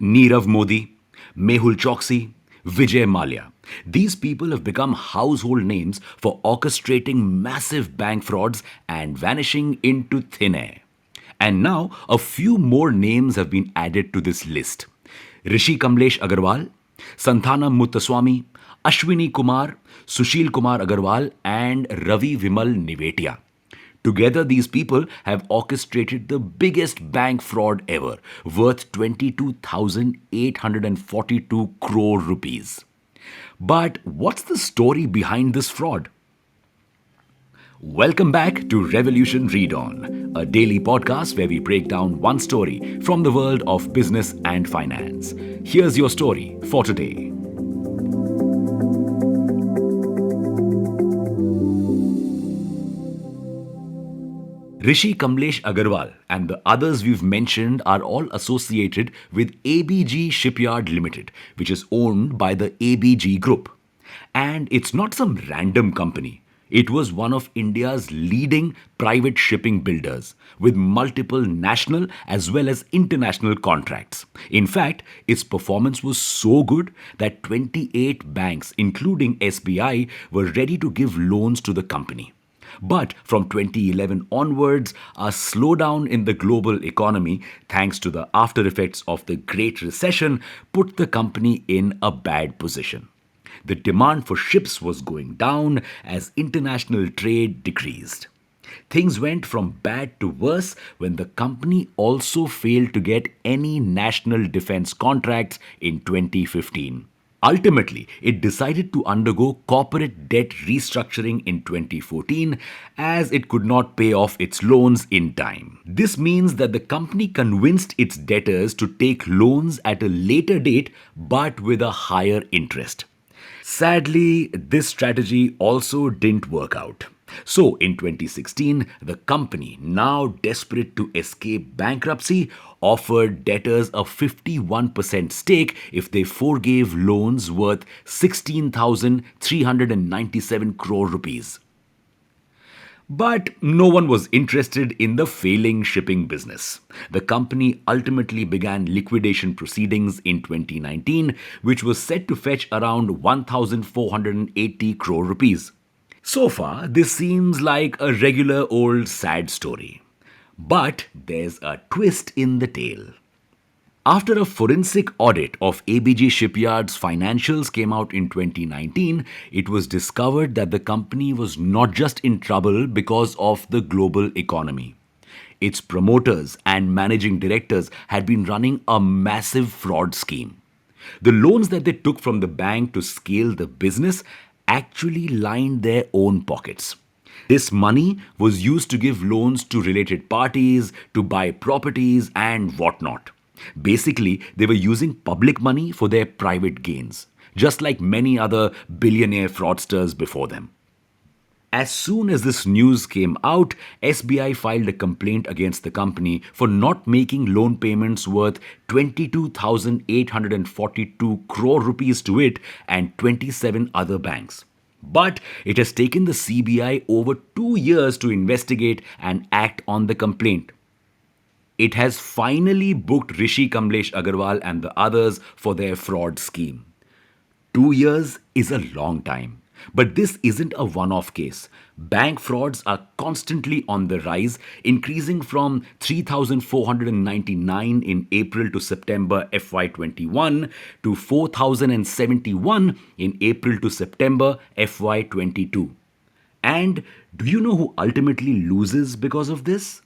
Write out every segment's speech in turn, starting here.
Nirav Modi, Mehul Choksi, Vijay Mallya. These people have become household names for orchestrating massive bank frauds and vanishing into thin air. And now a few more names have been added to this list. Rishi Kamlesh Agarwal, Santhanam Muthuswamy, Ashwini Kumar, Sushil Kumar Agarwal, and Ravi Vimal Nivetia. Together, these people have orchestrated the biggest bank fraud ever, worth 22,842 crore rupees. But what's the story behind this fraud? Welcome back to Revolution Read On, a daily podcast where we break down one story from the world of business and finance. Here's your story for today. Rishi Kamlesh Agarwal and the others we've mentioned are all associated with ABG Shipyard Limited, which is owned by the ABG Group. And it's not some random company. It was one of India's leading private shipping builders with multiple national as well as international contracts. In fact, its performance was so good that 28 banks, including SBI, were ready to give loans to the company. But from 2011 onwards, a slowdown in the global economy, thanks to the after effects of the Great Recession, put the company in a bad position. The demand for ships was going down as international trade decreased. Things went from bad to worse when the company also failed to get any national defense contracts in 2015. Ultimately, it decided to undergo corporate debt restructuring in 2014 as it could not pay off its loans in time. This means that the company convinced its debtors to take loans at a later date but with a higher interest. Sadly, this strategy also didn't work out. So, in 2016, the company, now desperate to escape bankruptcy, offered debtors a 51% stake if they forgave loans worth 16,397 crore rupees. But no one was interested in the failing shipping business. The company ultimately began liquidation proceedings in 2019, which was set to fetch around 1,480 crore rupees. So far, this seems like a regular old sad story. But there's a twist in the tale. After a forensic audit of ABG Shipyard's financials came out in 2019, it was discovered that the company was not just in trouble because of the global economy. Its promoters and managing directors had been running a massive fraud scheme. The loans that they took from the bank to scale the business actually lined their own pockets. This money was used to give loans to related parties, to buy properties, and whatnot. Basically, they were using public money for their private gains, just like many other billionaire fraudsters before them. As soon as this news came out, SBI filed a complaint against the company for not making loan payments worth 22,842 crore rupees to it and 27 other banks. But it has taken the CBI over 2 years to investigate and act on the complaint. It has finally booked Rishi Kamlesh Agarwal and the others for their fraud scheme. 2 years is a long time. But this isn't a one-off case. Bank frauds are constantly on the rise, increasing from 3,499 in April to September FY21 to 4,071 in April to September FY22. And do you know who ultimately loses because of this?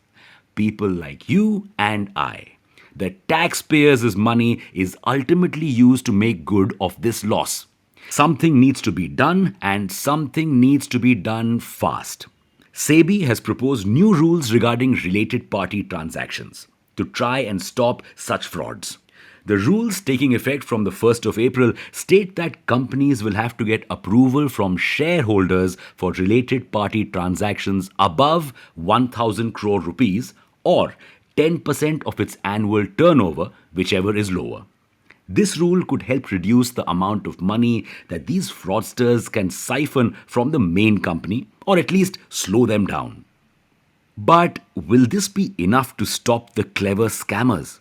People like you and I. The taxpayers' money is ultimately used to make good of this loss. Something needs to be done, and something needs to be done fast. SEBI has proposed new rules regarding related party transactions to try and stop such frauds. The rules taking effect from the 1st of April state that companies will have to get approval from shareholders for related party transactions above 1,000 crore rupees or 10% of its annual turnover, whichever is lower. This rule could help reduce the amount of money that these fraudsters can siphon from the main company, or at least slow them down. But will this be enough to stop the clever scammers?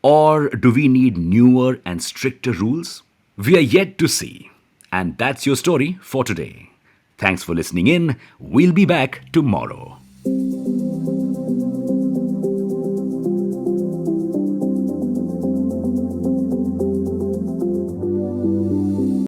Or do we need newer and stricter rules? We are yet to see. And that's your story for today. Thanks for listening in. We'll be back tomorrow.